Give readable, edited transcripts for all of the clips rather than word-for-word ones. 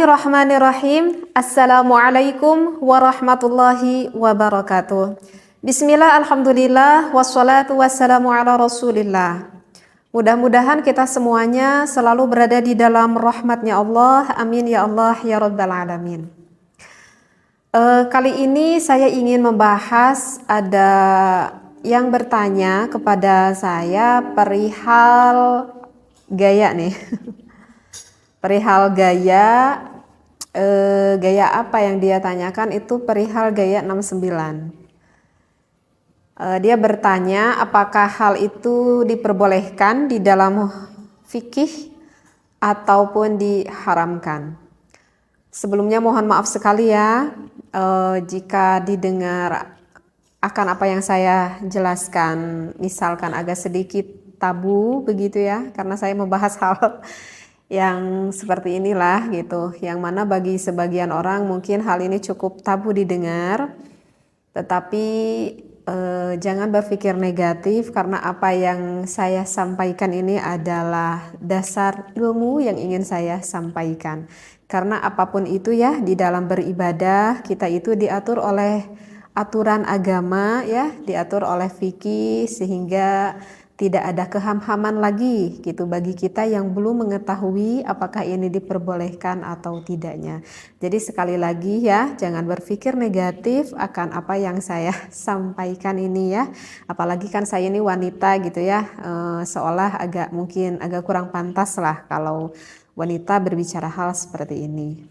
Bismillahirrahmanirrahim. Assalamualaikum warahmatullahi wabarakatuh. Bismillah, alhamdulillah, wassalatu wassalamu ala rasulillah. Mudah-mudahan kita semuanya selalu berada di dalam rahmatnya Allah. Amin ya Allah ya rabbal alamin. Kali ini saya ingin membahas, ada yang bertanya kepada saya perihal gaya nih. Perihal gaya, gaya apa yang dia tanyakan itu perihal gaya 69. Dia bertanya apakah hal itu diperbolehkan di dalam fikih ataupun diharamkan. Sebelumnya mohon maaf sekali ya jika didengar akan apa yang saya jelaskan misalkan agak sedikit tabu begitu ya, karena saya membahas hal yang seperti inilah gitu, yang mana bagi sebagian orang mungkin hal ini cukup tabu didengar, tetapi jangan berpikir negatif karena apa yang saya sampaikan ini adalah dasar ilmu yang ingin saya sampaikan. Karena apapun itu ya, di dalam beribadah kita itu diatur oleh aturan agama ya, diatur oleh fikih, sehingga tidak ada kehamhaman lagi gitu bagi kita yang belum mengetahui apakah ini diperbolehkan atau tidaknya. Jadi sekali lagi ya, jangan berpikir negatif akan apa yang saya sampaikan ini ya. Apalagi kan saya ini wanita gitu ya, seolah mungkin agak kurang pantas lah kalau wanita berbicara hal seperti ini.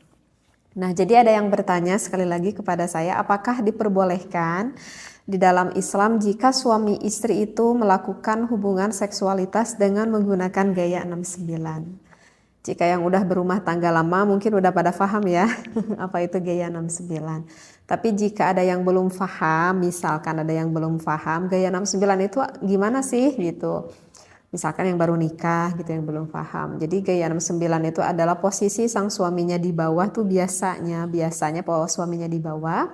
Nah, jadi ada yang bertanya sekali lagi kepada saya, apakah diperbolehkan di dalam Islam jika suami istri itu melakukan hubungan seksualitas dengan menggunakan gaya 69. Jika yang udah berumah tangga lama mungkin udah pada paham ya apa itu gaya 69. Tapi jika ada yang belum paham, misalkan ada yang belum paham gaya 69 itu gimana sih gitu. Misalkan yang baru nikah gitu yang belum paham. Jadi gaya 69 itu adalah posisi sang suaminya di bawah tuh biasanya bahwa suaminya di bawah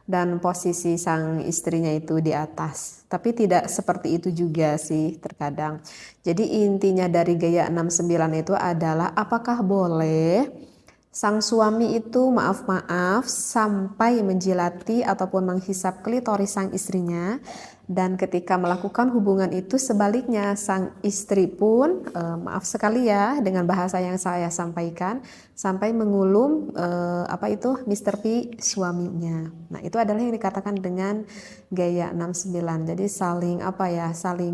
dan posisi sang istrinya itu di atas. Tapi tidak seperti itu juga sih terkadang. Jadi intinya dari gaya 69 itu adalah apakah boleh sang suami itu maaf sampai menjilati ataupun menghisap klitoris sang istrinya, dan ketika melakukan hubungan itu sebaliknya sang istri pun maaf sekali ya dengan bahasa yang saya sampaikan sampai mengulum Mr. P suaminya. Nah, itu adalah yang dikatakan dengan gaya 69. Jadi saling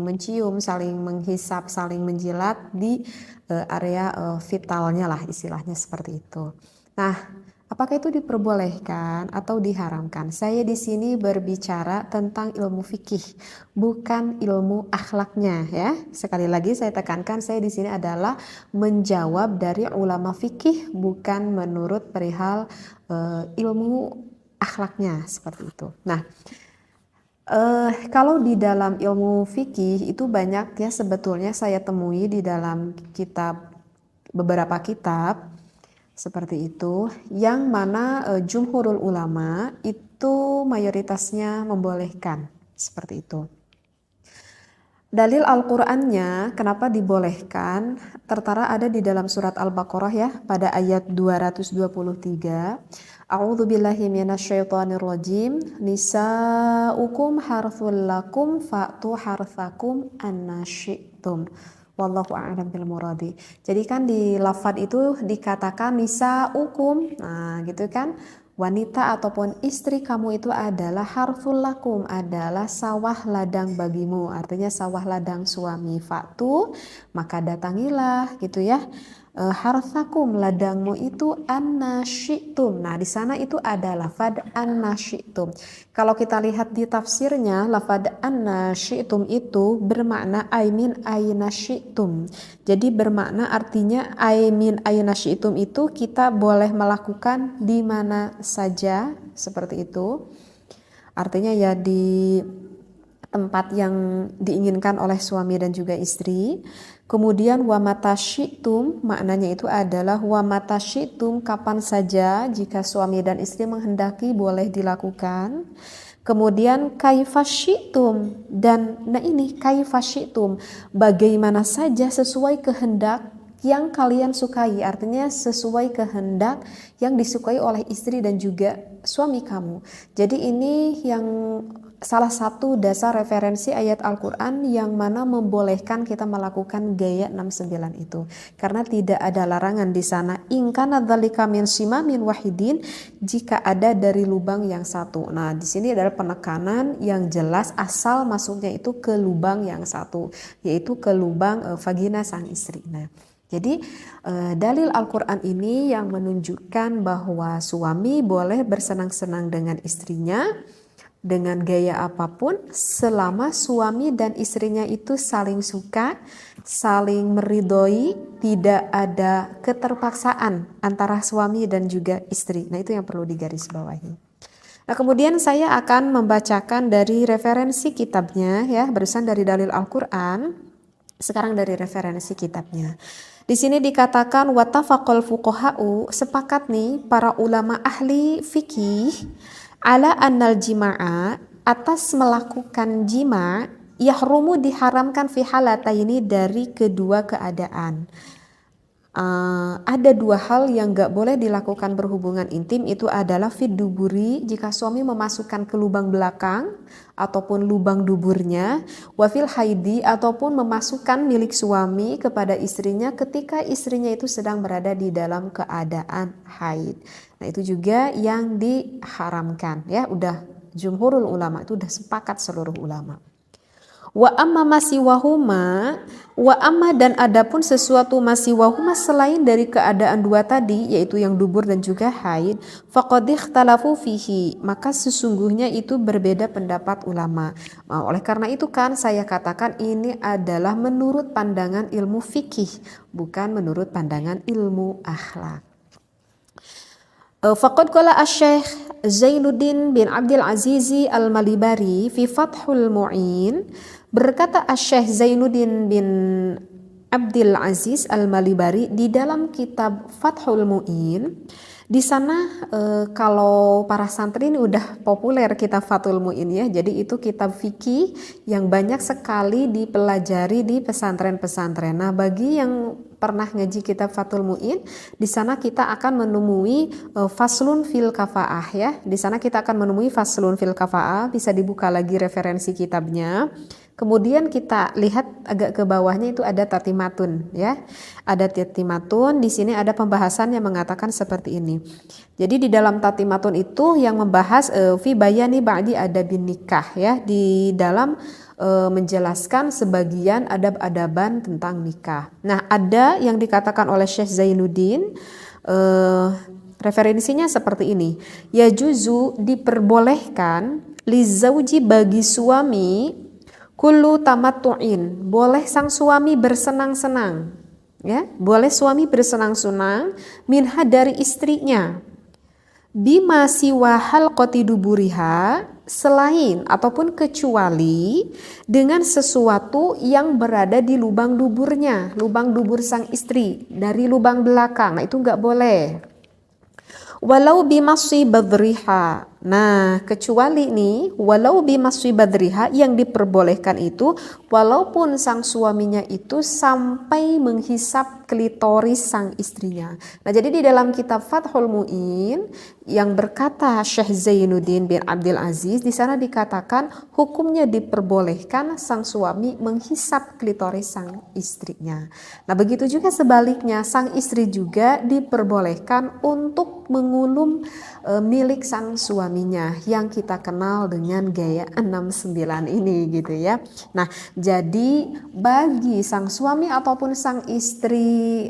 mencium, saling menghisap, saling menjilat di area vitalnya lah istilahnya seperti itu. Nah, apakah itu diperbolehkan atau diharamkan? Saya di sini berbicara tentang ilmu fikih, bukan ilmu akhlaknya ya. Sekali lagi saya tekankan, saya di sini adalah menjawab dari ulama fikih, bukan menurut perihal ilmu akhlaknya seperti itu. Nah, kalau di dalam ilmu fikih itu banyak ya sebetulnya saya temui di dalam beberapa kitab seperti itu, yang mana jumhurul ulama itu mayoritasnya membolehkan seperti itu. Dalil Al-Qur'annya kenapa dibolehkan tertera ada di dalam surat Al-Baqarah ya, pada ayat 223. A'udzu billahi minasyaitonir rajim. Nisa'ukum harthul lakum fa'tu harthakum annasyi'tum. Wallahu a'lam bil muradi. Jadi kan di lafaz itu dikatakan nisa'ukum. Nah, gitu kan? Wanita ataupun istri kamu itu adalah harthul lakum, adalah sawah ladang bagimu. Artinya sawah ladang suami. Fa'tu, maka datangilah gitu ya. Harthakum, ladangmu itu annasyi'tum. Nah, di sana itu ada lafad annasyi'tum. Kalau kita lihat di tafsirnya, lafad annasyi'tum itu bermakna aimin ainasyi'tum. Jadi bermakna artinya aimin ainasyi'tum itu kita boleh melakukan di mana saja seperti itu. Artinya ya di tempat yang diinginkan oleh suami dan juga istri. Kemudian wa mata syi'tum, maknanya itu adalah wa mata syi'tum, kapan saja jika suami dan istri menghendaki boleh dilakukan. Kemudian kaifa syi'tum, dan nah ini kaifa syi'tum, bagaimana saja sesuai kehendak yang kalian sukai, artinya sesuai kehendak yang disukai oleh istri dan juga suami kamu. Jadi ini yang salah satu dasar referensi ayat Al-Quran yang mana membolehkan kita melakukan gaya 69 itu. Karena tidak ada larangan di sana. In kana dzalika min simamin wahidin, jika ada dari lubang yang satu. Nah, di sini adalah penekanan yang jelas asal masuknya itu ke lubang yang satu, yaitu ke lubang vagina sang istri. Nah, jadi dalil Al-Quran ini yang menunjukkan bahwa suami boleh bersenang-senang dengan istrinya dengan gaya apapun selama suami dan istrinya itu saling suka, saling meridhoi, tidak ada keterpaksaan antara suami dan juga istri. Nah, itu yang perlu digarisbawahi. Nah, kemudian saya akan membacakan dari referensi kitabnya ya, barusan dari dalil Al-Quran, sekarang dari referensi kitabnya. Di sini dikatakan wattafaqal fuqaha'u, sepakat nih para ulama ahli fikih ala annal jima'a, atas melakukan jima, yahrumu diharamkan fi halataini, dari kedua keadaan. Ada dua hal yang gak boleh dilakukan berhubungan intim, itu adalah fid duburi, jika suami memasukkan ke lubang belakang ataupun lubang duburnya, wafil haidi, ataupun memasukkan milik suami kepada istrinya ketika istrinya itu sedang berada di dalam keadaan haid. Nah, itu juga yang diharamkan ya, udah jumhurul ulama, itu udah sepakat seluruh ulama. Wa amma masiwahuma, wa amma dan adapun sesuatu masiwahuma selain dari keadaan dua tadi, yaitu yang dubur dan juga haid, faqad ikhtalafu fihi, maka sesungguhnya itu berbeda pendapat ulama. Oleh karena itu kan saya katakan ini adalah menurut pandangan ilmu fikih, bukan menurut pandangan ilmu akhlak. Faqad qala asy-Syaikh Zainuddin bin Abdul Aziz Al-Malibari fi Fathul Mu'in, berkata asy-Syaikh Zainuddin bin Abdul Aziz Al-Malibari di dalam kitab Fathul Mu'in. Di sana kalau para santri ini udah populer kitab Fathul Mu'in ya. Jadi itu kitab fikih yang banyak sekali dipelajari di pesantren-pesantren. Nah, bagi yang pernah ngaji kitab Fathul Mu'in, di sana kita akan menemui faslun fil kafaah ya. Di sana kita akan menemui faslun fil kafaah, bisa dibuka lagi referensi kitabnya. Kemudian kita lihat agak ke bawahnya itu ada tatimatun ya. Ada tatimatun, di sini ada pembahasan yang mengatakan seperti ini. Jadi di dalam tatimatun itu yang membahas fi bayani ba'di adabin nikah ya, di dalam menjelaskan sebagian adab-adaban tentang nikah. Nah, ada yang dikatakan oleh Syekh Zainuddin, referensinya seperti ini. Ya juzu, diperbolehkan li zauji, bagi suami, kullu tamattu'in, boleh sang suami bersenang-senang ya, boleh suami bersenang-senang minha, dari istrinya, bima siwa halqati duburiha, selain ataupun kecuali dengan sesuatu yang berada di lubang duburnya, lubang dubur sang istri, dari lubang belakang. Nah, itu nggak boleh. Walau bimasyi badriha, nah kecuali nih walau bimasyi badriha, yang diperbolehkan itu walaupun sang suaminya itu sampai menghisap klitoris sang istrinya. Nah, jadi di dalam kitab Fathul Mu'in yang berkata Syekh Zainuddin bin Abdul Aziz, di sana dikatakan hukumnya diperbolehkan sang suami menghisap klitoris sang istrinya. Nah, begitu juga sebaliknya, sang istri juga diperbolehkan untuk mengulum milik sang suaminya yang kita kenal dengan gaya 69 ini gitu ya. Nah, jadi bagi sang suami ataupun sang istri,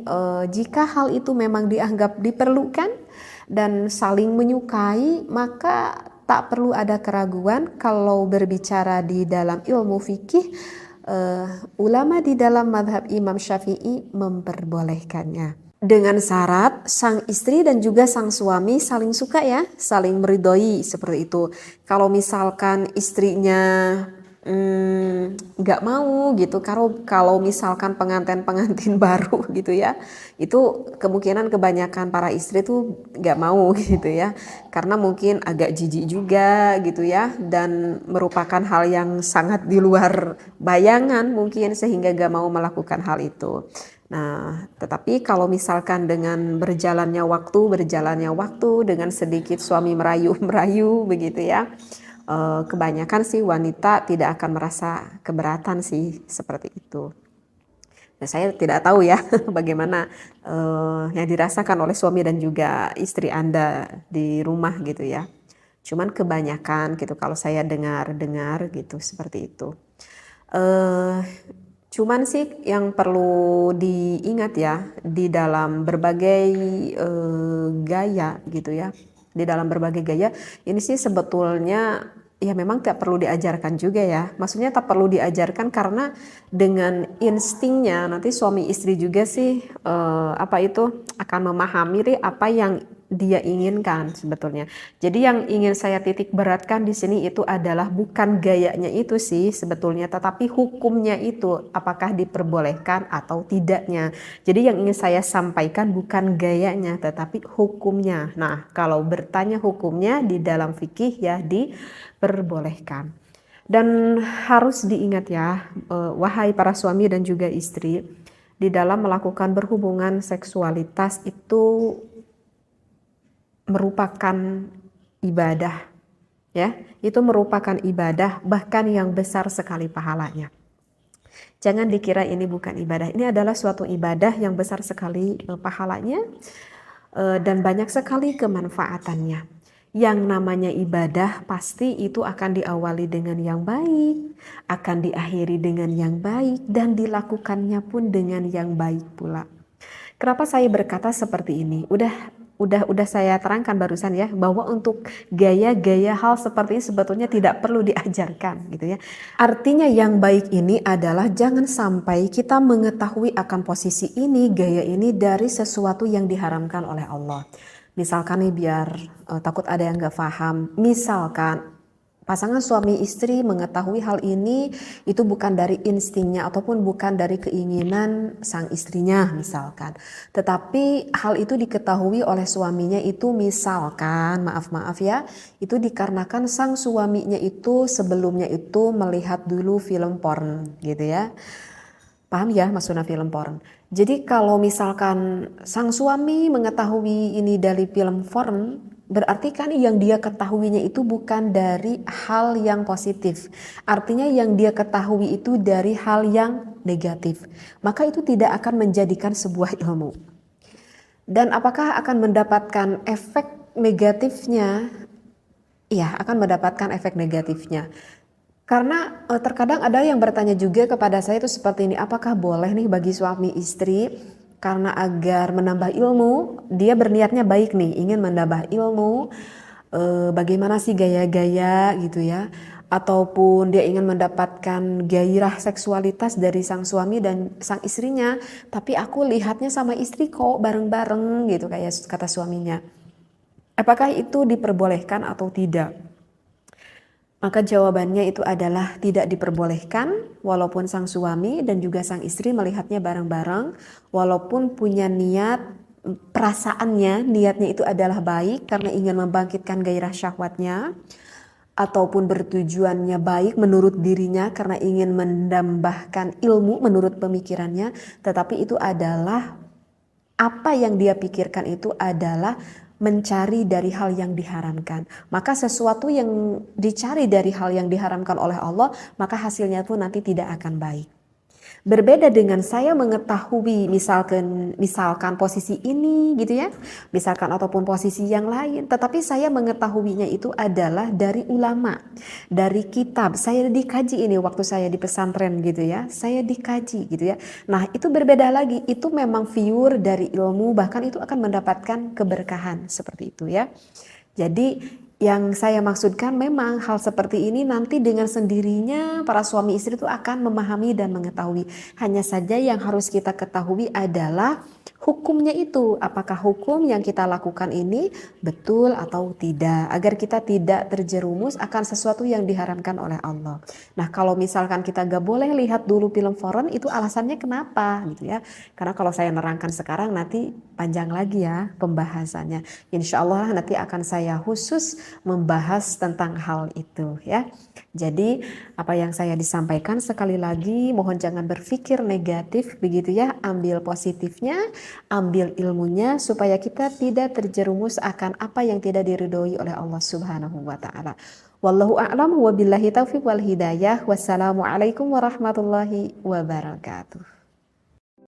jika hal itu memang dianggap diperlukan dan saling menyukai, maka tak perlu ada keraguan kalau berbicara di dalam ilmu fikih, ulama di dalam mazhab Imam Syafi'i memperbolehkannya. Dengan syarat sang istri dan juga sang suami saling suka ya, saling meridhoi seperti itu. Kalau misalkan istrinya nggak mau gitu, kalau misalkan pengantin baru gitu ya, itu kemungkinan kebanyakan para istri tuh nggak mau gitu ya, karena mungkin agak jijik juga gitu ya, dan merupakan hal yang sangat di luar bayangan mungkin, sehingga nggak mau melakukan hal itu. Nah, tetapi kalau misalkan dengan berjalannya waktu dengan sedikit suami merayu-merayu begitu ya, kebanyakan sih wanita tidak akan merasa keberatan sih seperti itu. Nah, saya tidak tahu ya bagaimana yang dirasakan oleh suami dan juga istri Anda di rumah gitu ya. Cuman kebanyakan gitu kalau saya dengar-dengar gitu seperti itu. Eh, Cuman sih yang perlu diingat ya di dalam berbagai gaya gitu ya. Di dalam berbagai gaya ini sih sebetulnya ya memang tidak perlu diajarkan juga ya. Maksudnya tak perlu diajarkan karena dengan instingnya nanti suami istri juga sih apa itu akan memahami apa yang dia inginkan sebetulnya. Jadi yang ingin saya titik beratkan di sini itu adalah bukan gayanya itu sih sebetulnya, tetapi hukumnya itu apakah diperbolehkan atau tidaknya. Jadi yang ingin saya sampaikan bukan gayanya, tetapi hukumnya. Nah, kalau bertanya hukumnya di dalam fikih ya diperbolehkan. Dan harus diingat ya, wahai para suami dan juga istri, di dalam melakukan berhubungan seksualitas itu merupakan ibadah ya, itu merupakan ibadah bahkan yang besar sekali pahalanya. Jangan dikira ini bukan ibadah, ini adalah suatu ibadah yang besar sekali pahalanya dan banyak sekali kemanfaatannya. Yang namanya ibadah pasti itu akan diawali dengan yang baik, akan diakhiri dengan yang baik, dan dilakukannya pun dengan yang baik pula. Kenapa saya berkata seperti ini? Udah saya terangkan barusan ya, bahwa untuk gaya-gaya hal seperti ini sebetulnya tidak perlu diajarkan gitu ya. Artinya yang baik ini adalah jangan sampai kita mengetahui akan posisi ini, gaya ini dari sesuatu yang diharamkan oleh Allah. Misalkan nih biar takut ada yang gak paham, misalkan pasangan suami istri mengetahui hal ini itu bukan dari instingnya ataupun bukan dari keinginan sang istrinya misalkan. Tetapi hal itu diketahui oleh suaminya itu misalkan, maaf ya, itu dikarenakan sang suaminya itu sebelumnya itu melihat dulu film porn gitu ya. Paham ya maksudnya film porn. Jadi kalau misalkan sang suami mengetahui ini dari film porn, berarti kan yang dia ketahuinya itu bukan dari hal yang positif. Artinya yang dia ketahui itu dari hal yang negatif. Maka itu tidak akan menjadikan sebuah ilmu. Dan apakah akan mendapatkan efek negatifnya? Iya, akan mendapatkan efek negatifnya. Karena terkadang ada yang bertanya juga kepada saya itu seperti ini, apakah boleh nih bagi suami istri karena agar menambah ilmu, dia berniatnya baik nih, ingin menambah ilmu, bagaimana sih gaya-gaya gitu ya, ataupun dia ingin mendapatkan gairah seksualitas dari sang suami dan sang istrinya, tapi aku lihatnya sama istri kok bareng-bareng gitu kayak kata suaminya. Apakah itu diperbolehkan atau tidak? Maka jawabannya itu adalah tidak diperbolehkan walaupun sang suami dan juga sang istri melihatnya bareng-bareng, walaupun punya niat, perasaannya niatnya itu adalah baik karena ingin membangkitkan gairah syahwatnya, ataupun bertujuannya baik menurut dirinya karena ingin menambahkan ilmu menurut pemikirannya, tetapi itu adalah apa yang dia pikirkan itu adalah mencari dari hal yang diharamkan. Maka sesuatu yang dicari dari hal yang diharamkan oleh Allah, maka hasilnya pun nanti tidak akan baik. Berbeda dengan saya mengetahui misalkan posisi ini gitu ya, misalkan ataupun posisi yang lain, tetapi saya mengetahuinya itu adalah dari ulama, dari kitab. Saya dikaji ini waktu saya di pesantren gitu ya, saya dikaji gitu ya. Nah itu berbeda lagi, itu memang pure dari ilmu, bahkan itu akan mendapatkan keberkahan seperti itu ya. Jadi yang saya maksudkan memang hal seperti ini nanti dengan sendirinya para suami istri itu akan memahami dan mengetahui. Hanya saja yang harus kita ketahui adalah hukumnya itu, apakah hukum yang kita lakukan ini betul atau tidak, agar kita tidak terjerumus akan sesuatu yang diharamkan oleh Allah. Nah, kalau misalkan kita gak boleh lihat dulu film foreign, itu alasannya kenapa gitu ya. Karena kalau saya nerangkan sekarang nanti panjang lagi ya pembahasannya. Insya Allah nanti akan saya khusus membahas tentang hal itu ya. Jadi apa yang saya disampaikan sekali lagi, mohon jangan berpikir negatif begitu ya, ambil positifnya, ambil ilmunya supaya kita tidak terjerumus akan apa yang tidak diridhoi oleh Allah Subhanahu wa taala. Wallahu a'lam wa billahi taufiq wal hidayah. Wassalamualaikum warahmatullahi wabarakatuh.